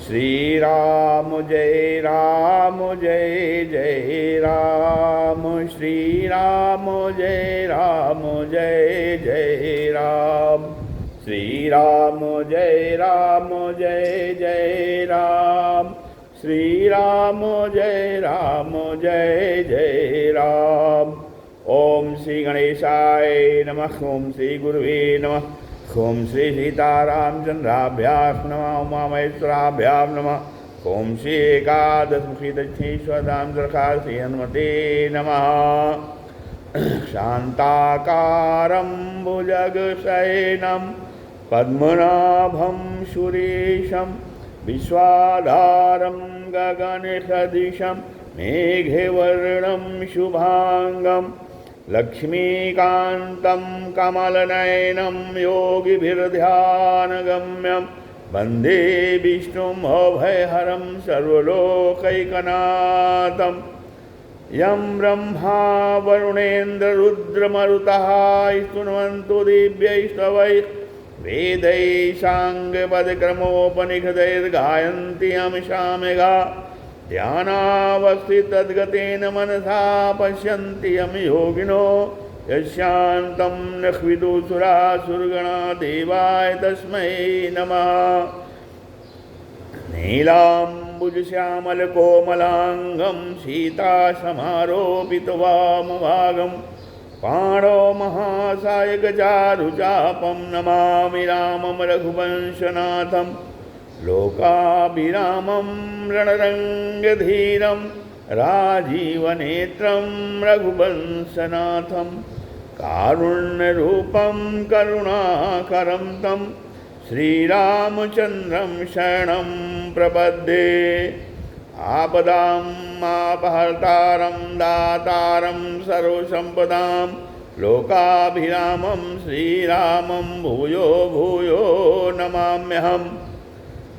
श्री राम जय राम जय जय राम। श्री राम जय राम जय जय राम। श्री राम जय राम जय जय राम। श्री राम जय राम जय जय राम। ओम श्री गणेशाय नमः। ओम श्री गुरुवे नमः। ओम श्री सीतारामचंद्राभ्यां नमः। उमामहेश्वराभ्यां नमः। ओम श्री एकादशमुखी दक्षिणेश्वरां श्री हनुमते नमः। शान्ताकारं भुजगशयनं पद्मनाभं सुरेशं विश्वाधारं गगनसदृशं मेघवर्णं शुभांगं लक्ष्मीकान्तं कमलनयनं योगिभिर्ध्यानगम्यं वन्दे विष्णुम् अभयहरं सर्वलोकैकनाथं। यं ब्रह्मा वरुणेन्द्ररुद्रमरुतः स्तुवन्तु दिव्यैस्तवैः वेदैः साङ्गपदक्रमोपनिषदैर्गायन्ति यं सामगा। ध्यानावस्थितद्गतेन मनसा पश्यन्ति यं योगिनो यस्यान्तं न विदुषुरासुरगणा देवाय तस्मै नमः। नीलाम्बुजश्यामलकोमलाङ्गं सीतासमारोपितवामभागं पाणौ महासायकचारुचापं नमामि रामं रघुवंशनाथं। लोकाभिरामं रणरङ्गधीरं राजीवनेत्रं रघुवंशनाथं। कारुण्यरूपं करुणाकरं तं श्रीरामचन्द्रं शरणं प्रपद्ये। आपदामपहर्तारं दातारं सर्वसम्पदां लोकाभिरामं श्रीरामं भूयो भूयो नमाम्यहम्।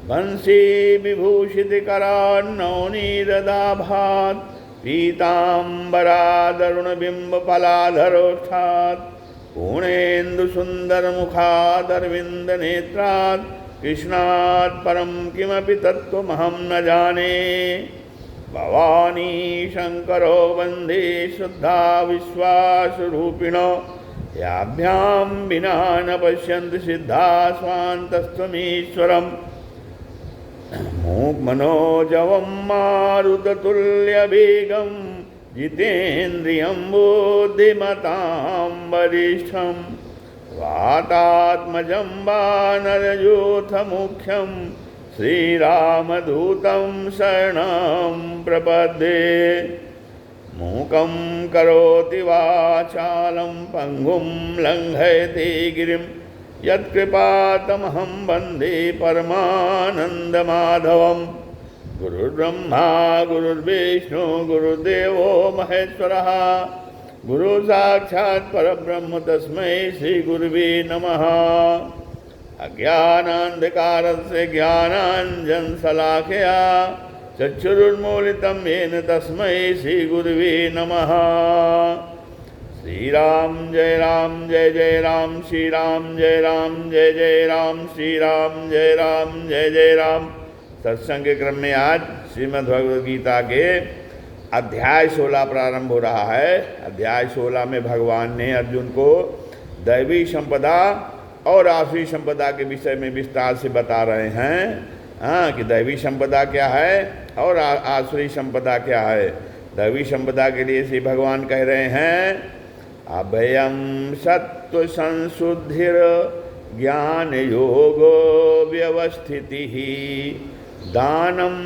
वंशी विभूषितकरान्नवनीरदाभात् पीताम्बरादरुणबिम्बफलाधरोष्ठात् पूर्णेन्दुसुन्दरमुखादरविन्दनेत्रात् कृष्णात् परं किमपि तत्त्वमहं न जाने। भवानी शङ्करो वन्दे शुद्धा विश्वासरूपिणो याभ्यां विना न पश्यन्ति सिद्धा स्वान्तस्त्वमीश्वरम्। मूकमनोजवं मारुततुल्यवेगं जितेन्द्रियं बुद्धिमतां वरिष्ठं वातात्मजं वानरयूथमुख्यं श्रीरामदूतं शरणं प्रपद्ये। मूकं करोति वाचालं पङ्गुं लङ्घयति गिरिं यत्कृपातमहं वन्दे परमानन्दमाधवं। गुरुर्ब्रह्मा गुरुर्विष्णु गुरुर्देवो महेश्वरः गुरुसाक्षात् परब्रह्म तस्मै श्रीगुरुवे नमः। अज्ञानान्धकारस्य ज्ञानाञ्जनशलाकया चक्षुरुन्मीलितं येन तस्मै श्रीगुरुवे नमः। श्री राम जय राम श्री राम जय जय राम श्री राम जय जय राम। सत्संग के क्रम में आज श्रीमद् भगवद गीता के अध्याय 16 प्रारंभ हो रहा है। अध्याय 16 में भगवान ने अर्जुन को दैवी संपदा और आसुरी संपदा के विषय में विस्तार से बता रहे हैं कि दैवी संपदा क्या है और आसुरी संपदा क्या है। दैवी संपदा के लिए श्री भगवान कह रहे हैं अभयं सत्व संशुद्धिर ज्ञान योगो व्यवस्थितिः दानं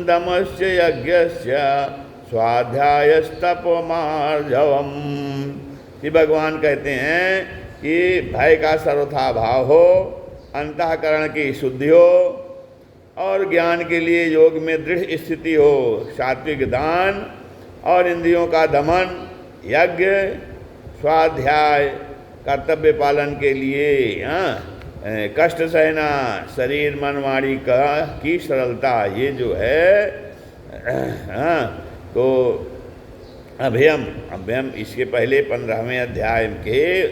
दमस्य यज्ञस्य स्वाध्यायस्तपमार्जवम्। कि भगवान कहते हैं कि भय का सर्वथा भाव हो, अंतःकरण की शुद्धि हो और ज्ञान के लिए योग में दृढ़ स्थिति हो, सात्विक दान और इंद्रियों का दमन, यज्ञ, स्वाध्याय, कर्तव्य पालन के लिए कष्ट सहना, शरीर मन वाणी की सरलता, ये जो है तो अभयम इसके पहले 15वें अध्याय के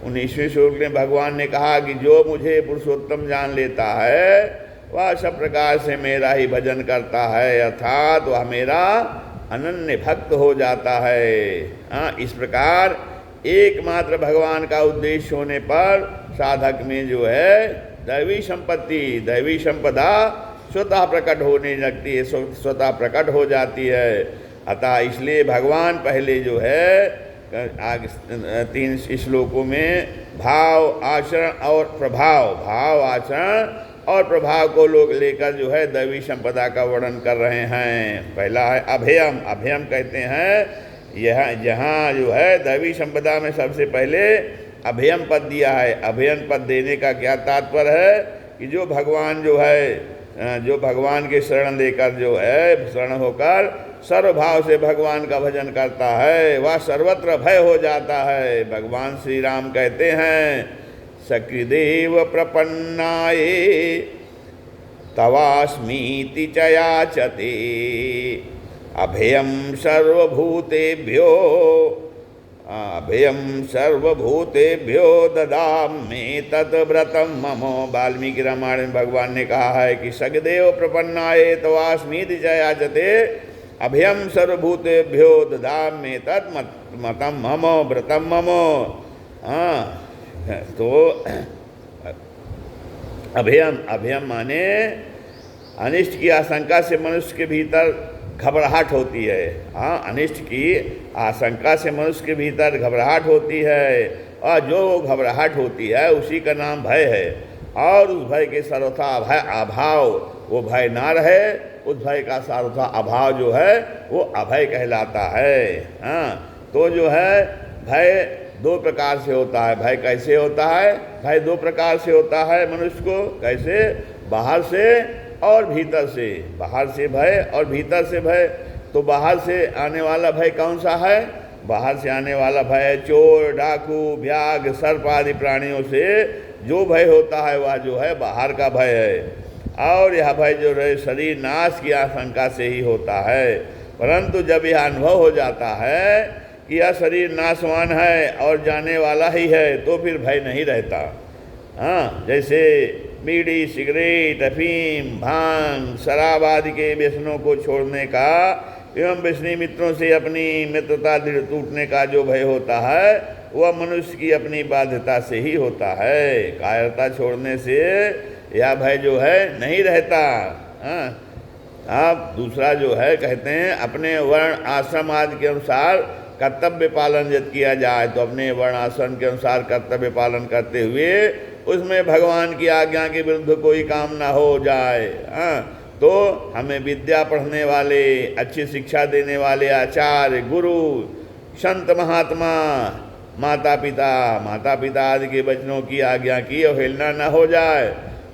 19वें श्लोक में भगवान ने कहा कि जो मुझे पुरुषोत्तम जान लेता है वह सब प्रकार से मेरा ही भजन करता है, अर्थात वह मेरा अनन्य भक्त हो जाता है। हाँ, इस प्रकार एकमात्र भगवान का उद्देश्य होने पर साधक में जो है दैवी संपत्ति, दैवी संपदा स्वतः प्रकट होने लगती है, स्वतः प्रकट हो जाती है। अतः इसलिए भगवान पहले जो है आगे 3 श्लोकों में भाव, आचरण और प्रभाव, भाव, आचरण और प्रभाव को लोग लेकर जो है दैवी संपदा का वर्णन कर रहे हैं। पहला है अभयम। अभयम कहते हैं यह जहाँ जो है दैवी संपदा में सबसे पहले अभयम पद दिया है। अभयम पद देने का क्या तात्पर्य है कि जो भगवान जो है, जो भगवान के शरण लेकर जो है शरण होकर सर्वभाव से भगवान का भजन करता है, वह सर्वत्र भय हो जाता है। भगवान श्री राम कहते हैं सकृदेव प्रपन्नाये तवास्मीति च याचते अभयम सर्वभूतेभ्यो, अभयम सर्वभूतेभ्यो ददामि तद्व्रतम मम। वाल्मीकि रामायण में भगवान ने कहा है कि सगदेव प्रपन्नाये तवास्मीति च याचते अभयम सर्वभूतेभ्यो ददामि तद्व्रतम मम, व्रतम मम। हाँ, तो अभयम, अभयम माने अनिष्ट की आशंका से मनुष्य के भीतर घबराहट होती है। हाँ, अनिष्ट की आशंका से मनुष्य के भीतर घबराहट होती है, और जो घबराहट होती है उसी का नाम भय है। और उस भय के सर्वथा भय अभाव, वो भय ना रहे, उस भय का सर्वथा अभाव जो है वो अभय कहलाता है। हाँ, तो जो है भय 2 प्रकार से होता है। भय कैसे होता है? भय 2 प्रकार से होता है मनुष्य को। कैसे? बाहर से और भीतर से। बाहर से भय और भीतर से भय। तो बाहर से आने वाला भय कौन सा है? बाहर से आने वाला भय चोर, डाकू, व्याघ्र, सर्प आदि प्राणियों से जो भय होता है वह जो है बाहर का भय है। और यह भय जो है शरीर नाश की आशंका से ही होता है। परंतु जब यह अनुभव हो जाता है कि यह शरीर नाशवान है और जाने वाला ही है, तो फिर भय नहीं रहता। हाँ, जैसे बीड़ी, सिगरेट, अफीम, भांग, शराब आदि के व्यसनों को छोड़ने का एवं व्यसनी मित्रों से अपनी मित्रता टूटने का जो भय होता है वह मनुष्य की अपनी बाध्यता से ही होता है। कायरता छोड़ने से यह भय जो है नहीं रहता। हाँ, आप दूसरा जो है कहते हैं अपने वर्ण आश्रम आदि के अनुसार कर्तव्य पालन यदि किया जाए तो अपने वर्ण आश्रम के अनुसार कर्तव्य पालन करते हुए उसमें भगवान की आज्ञा के विरुद्ध कोई काम ना हो जाए। हाँ, तो हमें विद्या पढ़ने वाले, अच्छी शिक्षा देने वाले आचार्य, गुरु, संत महात्मा, माता पिता आदि के वचनों की आज्ञा की अवहेलना न हो जाए,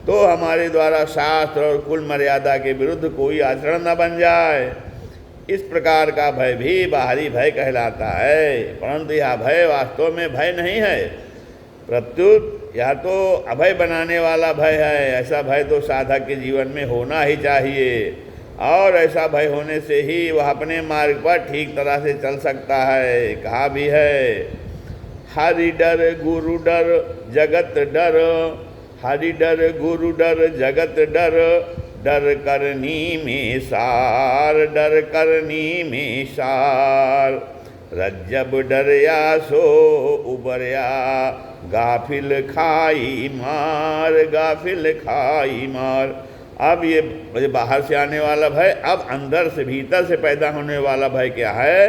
तो हमारे द्वारा शास्त्र और कुल मर्यादा के विरुद्ध कोई आचरण न बन जाए। इस प्रकार का भय भी बाहरी भय कहलाता है। परंतु यह भय वास्तव में भय नहीं है, प्रत्युत यह तो अभय बनाने वाला भय है। ऐसा भय तो साधक के जीवन में होना ही चाहिए, और ऐसा भय होने से ही वह अपने मार्ग पर ठीक तरह से चल सकता है। कहा भी है हरि डर गुरु डर जगत डर, हरि डर गुरु डर जगत डर, डर करनी में सार, डर करनी में सार। रज्जब डरया सो उबरया, गाफिल खाई मार, गाफिल खाई मार। अब ये बाहर से आने वाला भय, अब अंदर से भीतर से पैदा होने वाला भय क्या है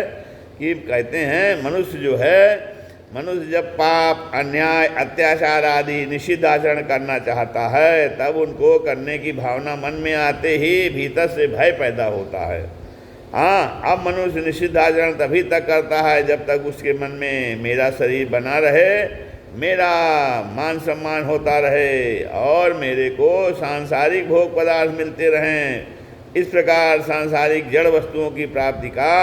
कि कहते हैं मनुष्य जो है, मनुष्य जब पाप, अन्याय, अत्याचार आदि निषिद्ध आचरण करना चाहता है तब उनको करने की भावना मन में आते ही भीतर से भय पैदा होता है। हाँ, अब मनुष्य निषिद्ध आचरण तभी तक करता है जब तक उसके मन में मेरा शरीर बना रहे, मेरा मान सम्मान होता रहे और मेरे को सांसारिक भोग पदार्थ मिलते रहें। इस प्रकार सांसारिक जड़ वस्तुओं की प्राप्ति का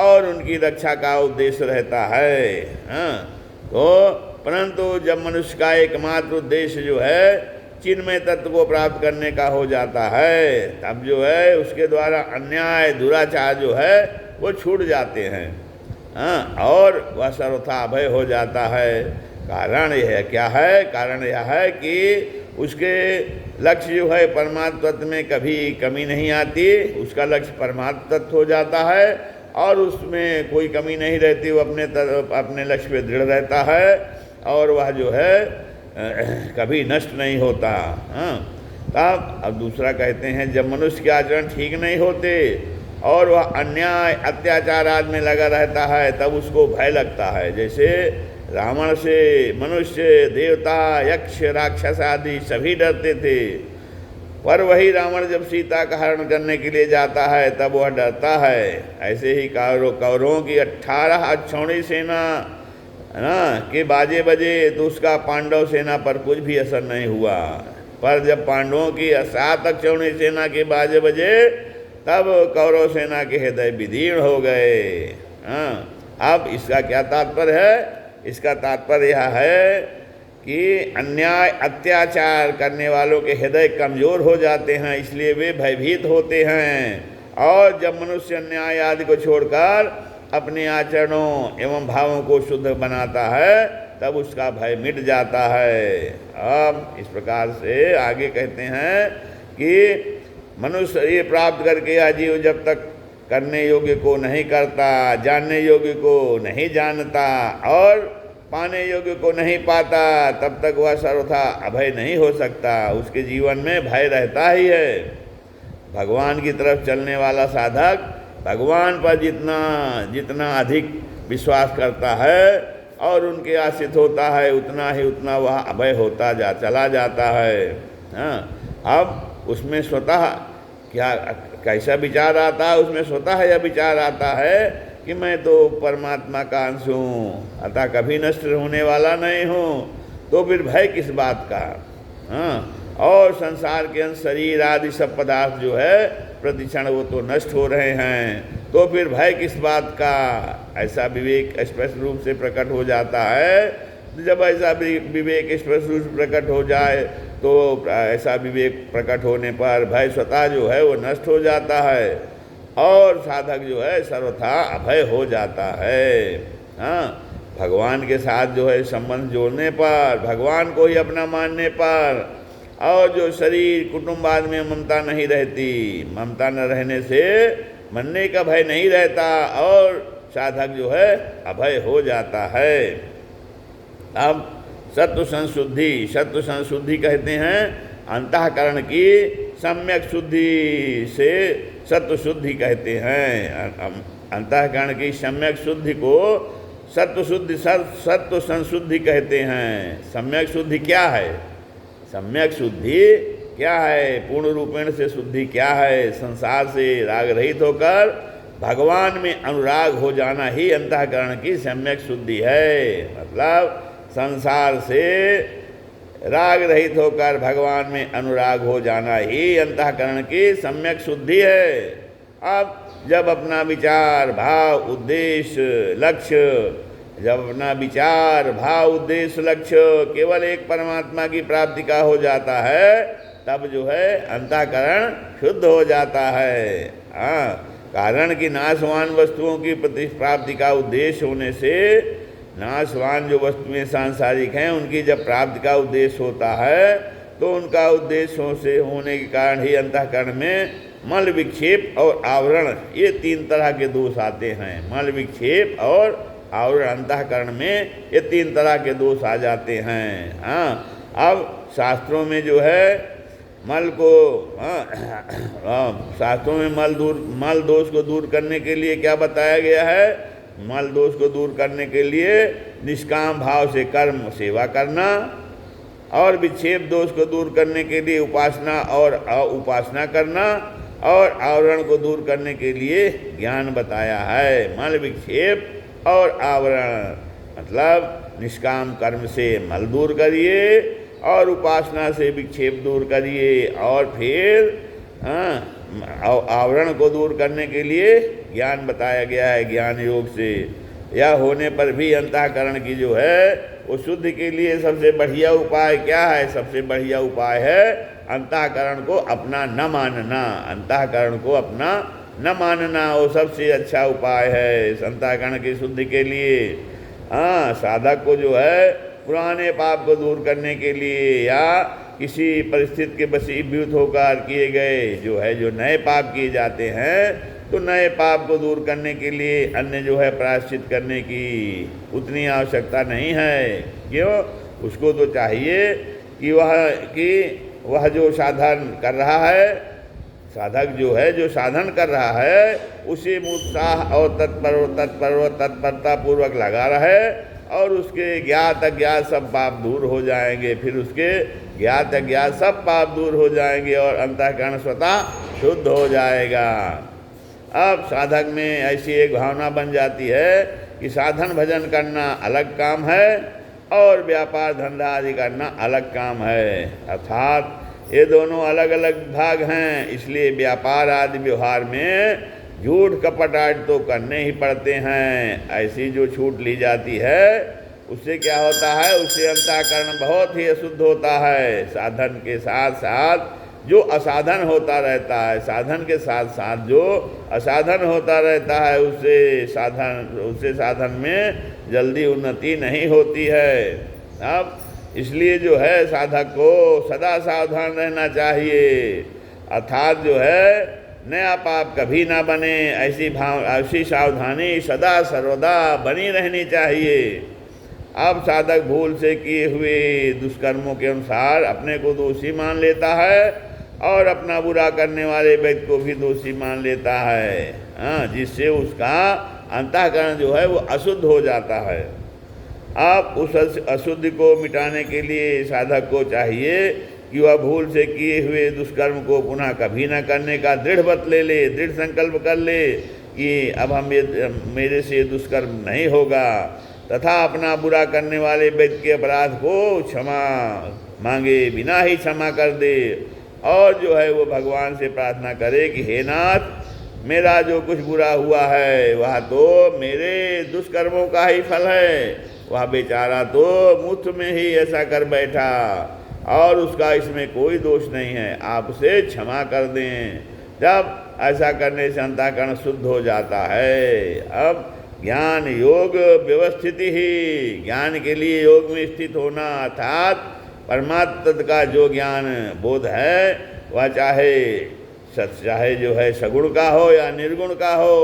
और उनकी रक्षा का उद्देश्य रहता है। हाँ, तो परंतु जब मनुष्य का एकमात्र उद्देश्य जो है चिन्मय तत्व को प्राप्त करने का हो जाता है, तब जो है उसके द्वारा अन्याय, दुराचार जो है वो छूट जाते हैं। हाँ, और वह सर्वथा अभय हो जाता है। कारण यह क्या है? कारण यह है कि उसके लक्ष्य जो है परमात्म तत्व में कभी कमी नहीं आती, उसका लक्ष्य परमात्म तत्व हो जाता है और उसमें कोई कमी नहीं रहती, वो अपने लक्ष्य पे दृढ़ रहता है और वह जो है कभी नष्ट नहीं होता। हाँ, तब अब दूसरा कहते हैं जब मनुष्य के आचरण ठीक नहीं होते और वह अन्याय अत्याचार आदि में लगा रहता है तब उसको भय लगता है। जैसे रावण से मनुष्य, देवता, यक्ष, राक्षस आदि सभी डरते थे, पर वही रावण जब सीता का हरण करने के लिए जाता है तब वह डरता है। ऐसे ही कौरवों की 18 अक्षौणी सेना ना के बाजे बजे तो उसका पांडव सेना पर कुछ भी असर नहीं हुआ, पर जब पांडवों की 7 अक्षौणी सेना के बाजे बजे तब कौरव सेना के हृदय विदीर्ण हो गए। हाँ, अब इसका क्या तात्पर्य है? इसका तात्पर्य यह है कि अन्याय अत्याचार करने वालों के हृदय कमज़ोर हो जाते हैं, इसलिए वे भयभीत होते हैं। और जब मनुष्य अन्याय आदि को छोड़कर अपने आचरणों एवं भावों को शुद्ध बनाता है तब उसका भय मिट जाता है। अब इस प्रकार से आगे कहते हैं कि मनुष्य ये प्राप्त करके आजीव जब तक करने योग्य को नहीं करता, जानने योग्य को नहीं जानता और पाने योग्य को नहीं पाता, तब तक वह सर्वथा अभय नहीं हो सकता। उसके जीवन में भय रहता ही है। भगवान की तरफ चलने वाला साधक भगवान पर जितना अधिक विश्वास करता है और उनके आश्रित होता है उतना वह अभय होता चला जाता है। हाँ, अब उसमें स्वतः क्या कैसा विचार आता है? उसमें स्वतः यह विचार आता है कि मैं तो परमात्मा का अंश हूँ, अतः कभी नष्ट होने वाला नहीं हूँ, तो फिर भय किस बात का? हाँ, और संसार के अंश शरीर आदि सब पदार्थ जो है प्रतिक्षण वो तो नष्ट हो रहे हैं, तो फिर भय किस बात का? ऐसा विवेक स्पष्ट रूप से प्रकट हो जाता है। जब ऐसा विवेक स्पष्ट रूप से प्रकट हो जाए तो ऐसा विवेक प्रकट होने पर भय स्वतः जो है वो नष्ट हो जाता है और साधक जो है सर्वथा अभय हो जाता है। हाँ, भगवान के साथ जो है संबंध जोड़ने पर, भगवान को ही अपना मानने पर और जो शरीर कुटुंब आदि में ममता नहीं रहती, ममता न रहने से मरने का भय नहीं रहता और साधक जो है अभय हो जाता है। अब सत्व संशुद्धि कहते हैं अंतःकरण की सम्यक शुद्धि से सत्व शुद्धि कहते हैं। अंतःकरण की सम्यक शुद्धि को सत्व संशुद्धि कहते हैं। सम्यक शुद्धि क्या है? सम्यक शुद्धि क्या है? पूर्ण रूपेण से शुद्धि क्या है? संसार से राग रहित होकर भगवान में अनुराग हो जाना ही अंतःकरण की सम्यक शुद्धि है। मतलब संसार से राग रहित होकर भगवान में अनुराग हो जाना ही अंतःकरण की सम्यक शुद्धि है। अब जब अपना विचार भाव उद्देश्य लक्ष्य केवल एक परमात्मा की प्राप्ति का हो जाता है तब जो है अंतःकरण शुद्ध हो जाता है। हाँ, कारण कि नाशवान वस्तुओं की प्राप्ति का उद्देश्य होने से नाशवान जो वस्तुएं सांसारिक हैं उनकी जब प्राप्ति का उद्देश्य होता है तो उनका उद्देश्य से होने के कारण ही अंतःकरण में मल विक्षेप और आवरण ये 3 तरह के दोष आते हैं। मल विक्षेप और आवरण अंतःकरण में ये 3 तरह के दोष आ जाते हैं। हाँ, अब शास्त्रों में जो है मल को शास्त्रों में मल दोष को दूर करने के लिए क्या बताया गया है? मल दोष को दूर करने के लिए निष्काम भाव से कर्म सेवा करना और विक्षेप दोष को दूर करने के लिए उपासना और उपासना करना और आवरण को दूर करने के लिए ज्ञान बताया है। मल विक्षेप और आवरण मतलब निष्काम कर्म से मल दूर करिए और उपासना से विक्षेप दूर करिए और फिर आवरण को दूर करने के लिए ज्ञान बताया गया है। ज्ञान योग से यह होने पर भी अंतःकरण की जो है वो शुद्धि के लिए सबसे बढ़िया उपाय क्या है? सबसे बढ़िया उपाय है अंतःकरण को अपना न मानना। अंतःकरण को अपना न मानना वो सबसे अच्छा उपाय है इस अंतःकरण की शुद्धि के लिए। हाँ, साधक को जो है पुराने पाप को दूर करने के लिए या किसी परिस्थिति के वशीभूत होकर किए गए जो नए पाप किए जाते हैं, तो नए पाप को दूर करने के लिए अन्य प्रायश्चित करने की उतनी आवश्यकता नहीं है। क्यों? उसको तो चाहिए कि वह जो साधन कर रहा है, साधक जो साधन कर रहा है, उसे उत्साह और तत्परता पूर्वक लगा रहे और उसके ज्ञात अज्ञात सब पाप दूर हो जाएंगे। फिर उसके ज्ञात अज्ञात सब पाप दूर हो जाएंगे और अंतःकरण स्वतः शुद्ध हो जाएगा। अब साधक में ऐसी एक भावना बन जाती है कि साधन भजन करना अलग काम है और व्यापार धंधा आदि करना अलग काम है, अर्थात ये दोनों अलग अलग भाग हैं। इसलिए व्यापार आदि व्यवहार में झूठ कपट आदि तो करने ही पड़ते हैं। ऐसी जो छूट ली जाती है उससे क्या होता है, उससे अंतःकरण बहुत ही अशुद्ध होता है। साधन के साथ साथ जो असाधन होता रहता है, साधन के साथ साथ जो असाधन होता रहता है, उससे साधन में जल्दी उन्नति नहीं होती है। अब इसलिए साधक को सदा सावधान रहना चाहिए, अर्थात नया पाप कभी ना बने, ऐसी सावधानी सदा सर्वदा बनी रहनी चाहिए। अब साधक भूल से किए हुए दुष्कर्मों के अनुसार अपने को दोषी मान लेता है और अपना बुरा करने वाले व्यक्ति को भी दोषी मान लेता है, जिससे उसका अंतःकरण वो अशुद्ध हो जाता है। अब उस अशुद्धि को मिटाने के लिए साधक को चाहिए कि वह भूल से किए हुए दुष्कर्म को पुनः कभी न करने का दृढ़ व्रत ले ले, दृढ़ संकल्प कर ले कि अब मेरे से दुष्कर्म नहीं होगा, तथा अपना बुरा करने वाले व्यक्ति के अपराध को क्षमा मांगे बिना ही क्षमा कर दे और वो भगवान से प्रार्थना करे कि हे नाथ, मेरा जो कुछ बुरा हुआ है वह तो मेरे दुष्कर्मों का ही फल है, वह बेचारा तो मुफ्त में ही ऐसा कर बैठा और उसका इसमें कोई दोष नहीं है, आप उसे क्षमा कर दें। जब ऐसा करने से अंतःकरण शुद्ध हो जाता है। अब ज्ञान योग व्यवस्थित ही, ज्ञान के लिए योग में स्थित होना, अर्थात परमात्मा तत्व का जो ज्ञान बोध है वह चाहे सगुण का हो या निर्गुण का हो,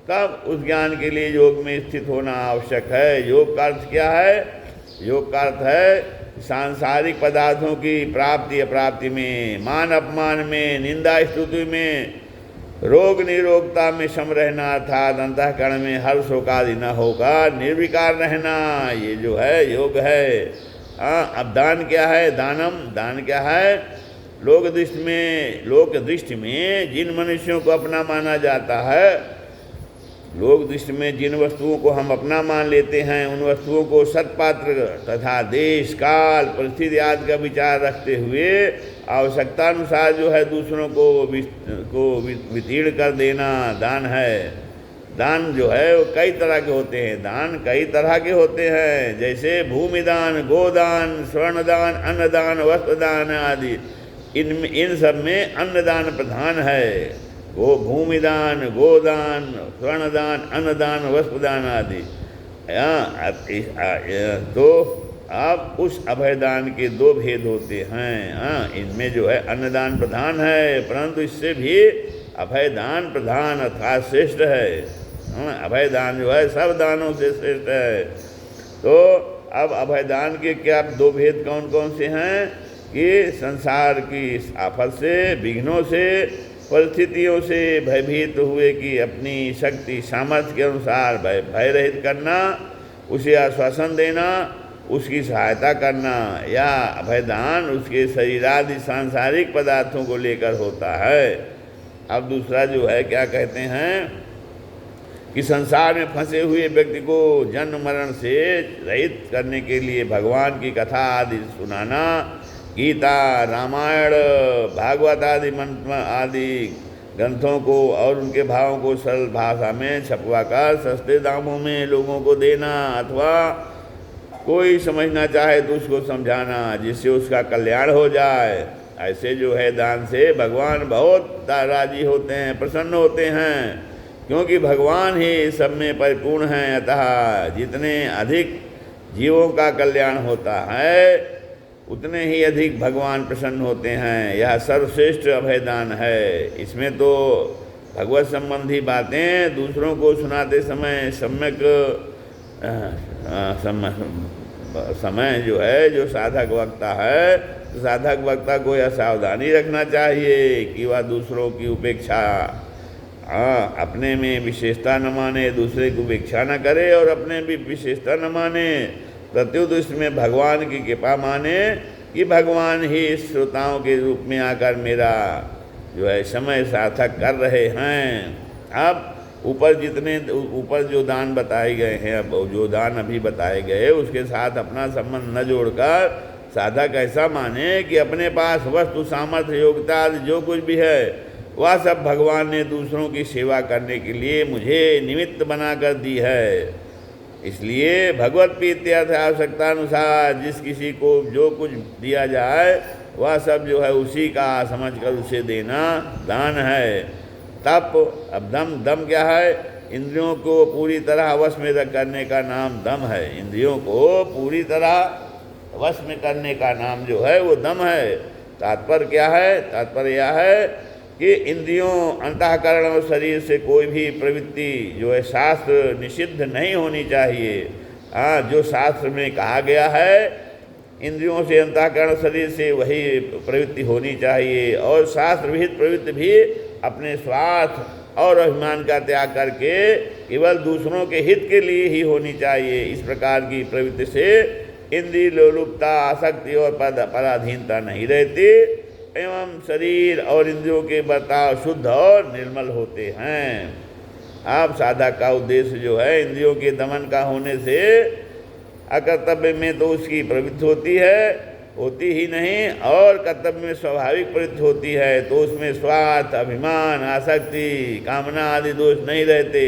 तब उस ज्ञान के लिए योग में स्थित होना आवश्यक है। योग का अर्थ क्या है? योग का अर्थ है सांसारिक पदार्थों की प्राप्ति अप्राप्ति में, मान अपमान में, निंदा स्तुति में, रोग निरोगता में सम रहना, अर्थात अंतःकरण में हर्ष शोकादि न होगा, निर्विकार रहना, ये योग है। अब दान क्या है? दान क्या है? लोक दृष्टि में जिन मनुष्यों को अपना माना जाता है, लोक दृष्टि में जिन वस्तुओं को हम अपना मान लेते हैं, उन वस्तुओं को सत्पात्र तथा देश काल परिस्थिति आदि का विचार रखते हुए आवश्यकता अनुसार दूसरों को वितीर्ण कर देना दान है। दान वो कई तरह के होते हैं। दान कई तरह के होते हैं, जैसे भूमिदान, गोदान, स्वर्णदान, अन्नदान, वस्त्रदान आदि। इन सब में अन्नदान प्रधान है। वो भूमिदान, गोदान, स्वर्णदान, अन्नदान, वस्त्रदान आदि। तो अब उस अभयदान के दो भेद होते हैं। इनमें अन्नदान प्रधान है, परंतु इससे भी अभयदान प्रधान अर्थात श्रेष्ठ है। अभयदान सब दानों से श्रेष्ठ है। तो अब अभयदान के क्या दो भेद कौन कौन से हैं कि संसार की आफत से, विघ्नों से, परिस्थितियों से भयभीत हुए कि अपनी शक्ति सामर्थ्य के अनुसार भय रहित करना, उसे आश्वासन देना, उसकी सहायता करना, या अभयदान उसके शरीरादि सांसारिक पदार्थों को लेकर होता है। अब दूसरा क्या कहते हैं कि संसार में फंसे हुए व्यक्ति को जन्म मरण से रहित करने के लिए भगवान की कथा आदि सुनाना, गीता, रामायण, भागवत आदि मंत्र आदि ग्रंथों को और उनके भावों को सरल भाषा में छपवाकर सस्ते दामों में लोगों को देना, अथवा कोई समझना चाहे तो उसको समझाना, जिससे उसका कल्याण हो जाए। ऐसे दान से भगवान बहुत राजी होते हैं, प्रसन्न होते हैं, क्योंकि भगवान ही सब में परिपूर्ण हैं। अतः जितने अधिक जीवों का कल्याण होता है उतने ही अधिक भगवान प्रसन्न होते हैं। यह सर्वश्रेष्ठ अभयदान है। इसमें तो भगवत संबंधी बातें दूसरों को सुनाते समय सम्यक समय जो है, जो साधक वक्ता है, तो साधक वक्ता को यह सावधानी रखना चाहिए कि वह दूसरों की उपेक्षा, अपने में विशेषता न माने, दूसरे की उपेक्षा न करे, और अपने भी विशेषता न माने, प्रत्युत इसमें भगवान की कृपा माने कि भगवान ही श्रोताओं के रूप में आकर मेरा जो है समय सार्थक कर रहे हैं। अब ऊपर जो दान बताए गए हैं, अब जो दान अभी बताए गए, उसके साथ अपना संबंध न जोड़कर साधक ऐसा माने कि अपने पास वस्तु, सामर्थ्य, योग्यता आदि जो कुछ भी है वह सब भगवान ने दूसरों की सेवा करने के लिए मुझे निमित्त बनाकर दी है। इसलिए भगवत प्रीत्यर्थ आवश्यकता अनुसार जिस किसी को जो कुछ दिया जाए वह सब जो है उसी का समझकर उसे देना दान है। तप, अब दम क्या है? इंद्रियों को पूरी तरह वश में करने का नाम दम है। इंद्रियों को पूरी तरह वश में करने का नाम जो है वो दम है। तात्पर्य क्या है? तात्पर्य यह है कि इंद्रियों, अंतःकरण और शरीर से कोई भी प्रवृत्ति जो है शास्त्र निषिद्ध नहीं होनी चाहिए। जो शास्त्र में कहा गया है, इंद्रियों से, अंतःकरण, शरीर से वही प्रवृत्ति होनी चाहिए। और शास्त्र विहित प्रवृत्ति भी अपने स्वार्थ और अभिमान का त्याग करके केवल दूसरों के हित के लिए ही होनी चाहिए। इस प्रकार की प्रवृत्ति से इंद्रिय लोलुपता, आसक्ति और पराधीनता नहीं रहती एवं शरीर और इंद्रियों के बर्ताव शुद्ध और निर्मल होते हैं। अब साधक का उद्देश्य जो है इंद्रियों के दमन का होने से अकर्तव्य में तो उसकी प्रवृत्ति होती ही नहीं, और कर्तव्य में स्वाभाविक प्रवृत्ति होती है, तो उसमें स्वार्थ, अभिमान, आसक्ति, कामना आदि दोष नहीं रहते।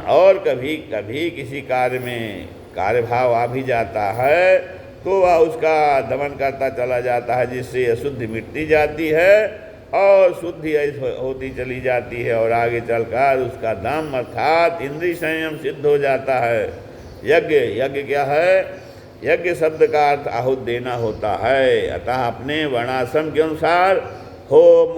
और कभी कभी किसी कार्य में कार्यभाव आ भी जाता है तो वह उसका दमन करता चला जाता है, जिससे अशुद्धि मिटती जाती है और शुद्धि होती चली जाती है, और आगे चलकर उसका दम अर्थात इंद्रिय संयम सिद्ध हो जाता है। यज्ञ क्या है? यज्ञ शब्द का अर्थ आहुत देना होता है। अतः अपने वर्णाश्रम के अनुसार होम,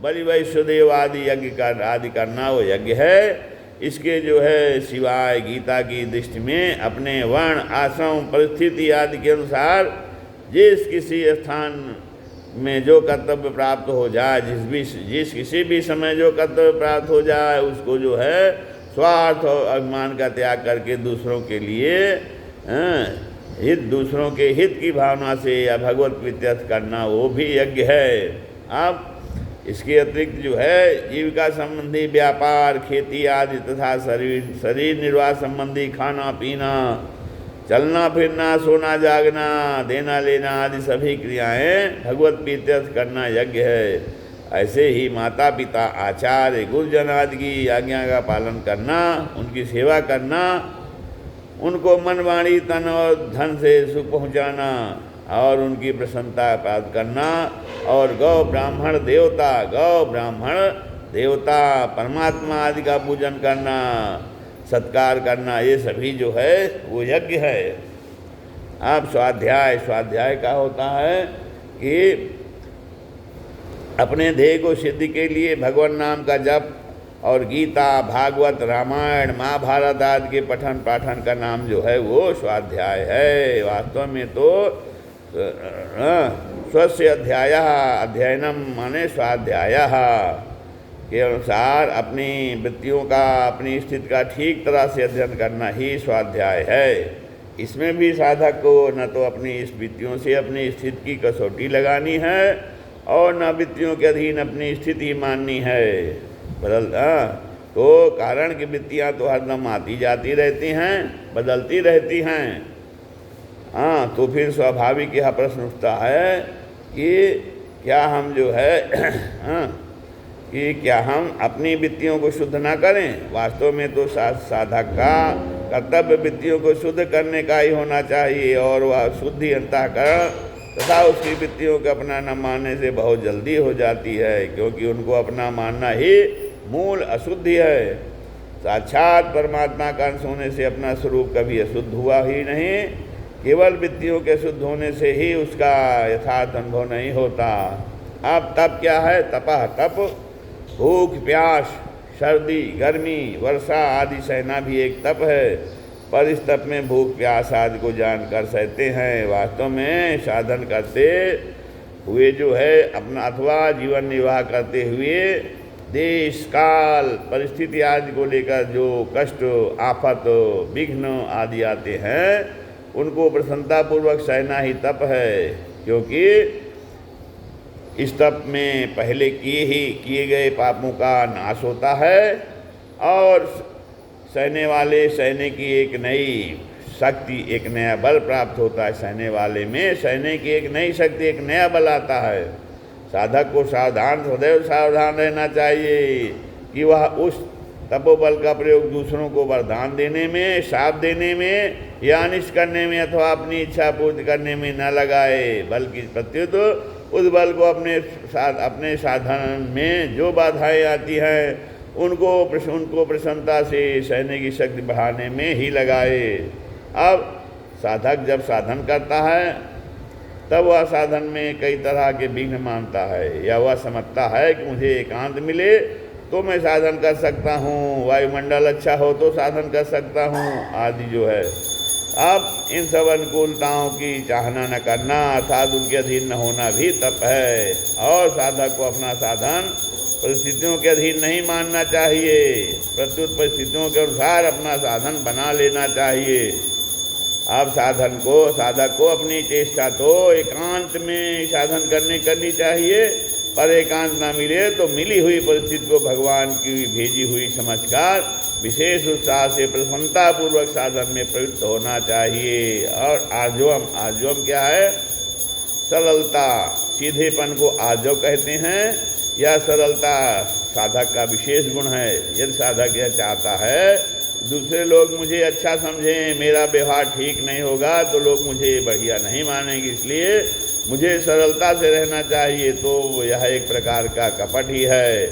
बलि, वैश्वदेव आदि यज्ञ आदि करना वो यज्ञ है। इसके जो है सिवाय गीता की दृष्टि में अपने वर्ण, आश्रम, परिस्थिति आदि के अनुसार जिस किसी स्थान में जो कर्तव्य प्राप्त हो जाए, जिस किसी भी समय जो कर्तव्य प्राप्त हो जाए, उसको जो है स्वार्थ और अभिमान का त्याग करके दूसरों के लिए दूसरों के हित की भावना से या भगवत प्रीत्यर्थ करना वो भी यज्ञ है। अब इसके अतिरिक्त जो है जीविका संबंधी व्यापार, खेती आदि तथा शरीर निर्वाह संबंधी खाना पीना, चलना फिरना, सोना जागना, देना लेना आदि सभी क्रियाएं भगवत प्रीत्यर्थ करना यज्ञ है। ऐसे ही माता पिता, आचार्य, गुरुजन आदि की आज्ञा का पालन करना, उनकी सेवा करना, उनको मन, वाणी, तन और धन से सुख पहुँचाना और उनकी प्रसन्नता प्राप्त करना, और गौ ब्राह्मण देवता परमात्मा आदि का पूजन करना, सत्कार करना, ये सभी जो है वो यज्ञ है। अब स्वाध्याय का होता है कि अपने ध्येय को सिद्धि के लिए भगवान नाम का जप और गीता, भागवत, रामायण, महाभारत आदि के पठन पाठन का नाम जो है वो स्वाध्याय है। वास्तव में तो स्वस्य अध्ययनम माने स्वाध्याय के अनुसार अपनी वृत्तियों का, अपनी स्थिति का ठीक तरह से अध्ययन करना ही स्वाध्याय है। इसमें भी साधक को न तो अपनी इस वृत्तियों से अपनी स्थिति की कसौटी लगानी है और न वृत्तियों के अधीन अपनी स्थिति माननी है। तो कारण की वृत्तियाँ तो हरदम आती जाती रहती हैं, बदलती रहती हैं। तो फिर स्वाभाविक यह प्रश्न उठता है कि क्या हम जो है कि क्या हम अपनी वृत्तियों को शुद्ध ना करें? वास्तव में तो साधक का कर्तव्य वृत्तियों को शुद्ध करने का ही होना चाहिए, और वह शुद्धि अंतःकरण तथा उसकी वृत्तियों को अपना न मानने से बहुत जल्दी हो जाती है, क्योंकि उनको अपना मानना ही मूल अशुद्धि है। साक्षात परमात्मा का अंश होने से अपना स्वरूप कभी अशुद्ध हुआ ही नहीं। केवल वृत्तियों के शुद्ध होने से ही उसका यथार्थ अनुभव नहीं होता। अब तप क्या है? तपह तप, भूख प्यास, सर्दी गर्मी वर्षा आदि सहना भी एक तप है, पर इस तप में भूख प्यास आदि को जानकर सहते हैं। वास्तव में साधन करते हुए जो है अपना अथवा जीवन निर्वाह करते हुए देश काल परिस्थिति आदि को लेकर जो कष्ट आफत विघ्न आदि आते हैं उनको प्रसन्नतापूर्वक सहना ही तप है, क्योंकि इस तप में पहले किए गए पापों का नाश होता है और सहने की एक नई शक्ति, एक नया बल प्राप्त होता है। सहने वाले में सहने की एक नई शक्ति, एक नया बल आता है। साधक को सदैव सावधान रहना चाहिए कि वह उस तपोबल का प्रयोग दूसरों को वरदान देने में, शाप देने में या अनिष्ट करने में अथवा अपनी इच्छा पूर्ति करने में न लगाए, बल्कि प्रत्युत उस बल को अपने साधन में जो बाधाएं आती हैं उनको प्रसन्नता से सहने की शक्ति बढ़ाने में ही लगाए। अब साधक जब साधन करता है तब वह साधन में कई तरह के विघ्न मानता है, या वह समझता है कि मुझे एकांत मिले तो मैं साधन कर सकता हूँ, वायुमंडल अच्छा हो तो साधन कर सकता हूँ आदि जो है। अब इन सब अनुकूलताओं की चाहना न करना अर्थात उनके अधीन न होना भी तप है, और साधक को अपना साधन परिस्थितियों के अधीन नहीं मानना चाहिए, प्रत्युत परिस्थितियों के अनुसार अपना साधन बना लेना चाहिए। अब साधक को अपनी चेष्टा तो एकांत में साधन करनी चाहिए, पर एकांत ना मिले तो मिली हुई परिस्थिति को भगवान की भेजी हुई समझकर विशेष उत्साह से प्रसन्नतापूर्वक साधन में प्रवृत्त होना चाहिए। और आर्जवम क्या है? सरलता, सीधेपन को आर्जव कहते हैं। यह सरलता साधक का विशेष गुण है। यदि साधक यह चाहता है दूसरे लोग मुझे अच्छा समझें, मेरा व्यवहार ठीक नहीं होगा तो लोग मुझे बढ़िया नहीं मानेंगे, इसलिए मुझे सरलता से रहना चाहिए, तो यह एक प्रकार का कपट ही है।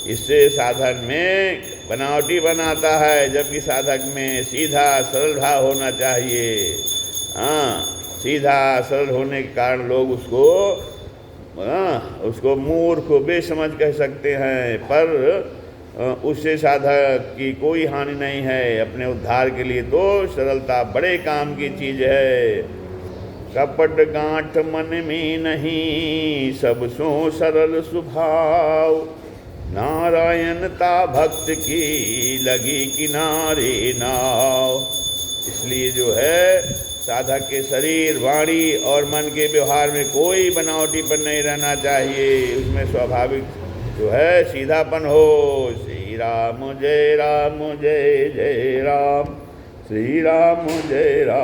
इससे साधन में बनावटी बनाता है, जबकि साधक में सीधा सरल भाव होना चाहिए। सीधा सरल होने के कारण लोग उसको मूर्ख बेसमझ कह सकते हैं, पर उससे साधक की कोई हानि नहीं है। अपने उद्धार के लिए तो सरलता बड़े काम की चीज़ है। कपट गांठ मन में नहीं, सब सो सरल स्वभाव, नारायणता भक्त की लगी किनारे नाव। इसलिए जो है साधक के शरीर, वाणी और मन के व्यवहार में कोई बनावटीपन नहीं रहना चाहिए, उसमें स्वाभाविक जो है सीधापन हो। श्री राम जय जय राम, श्री राम जय राम।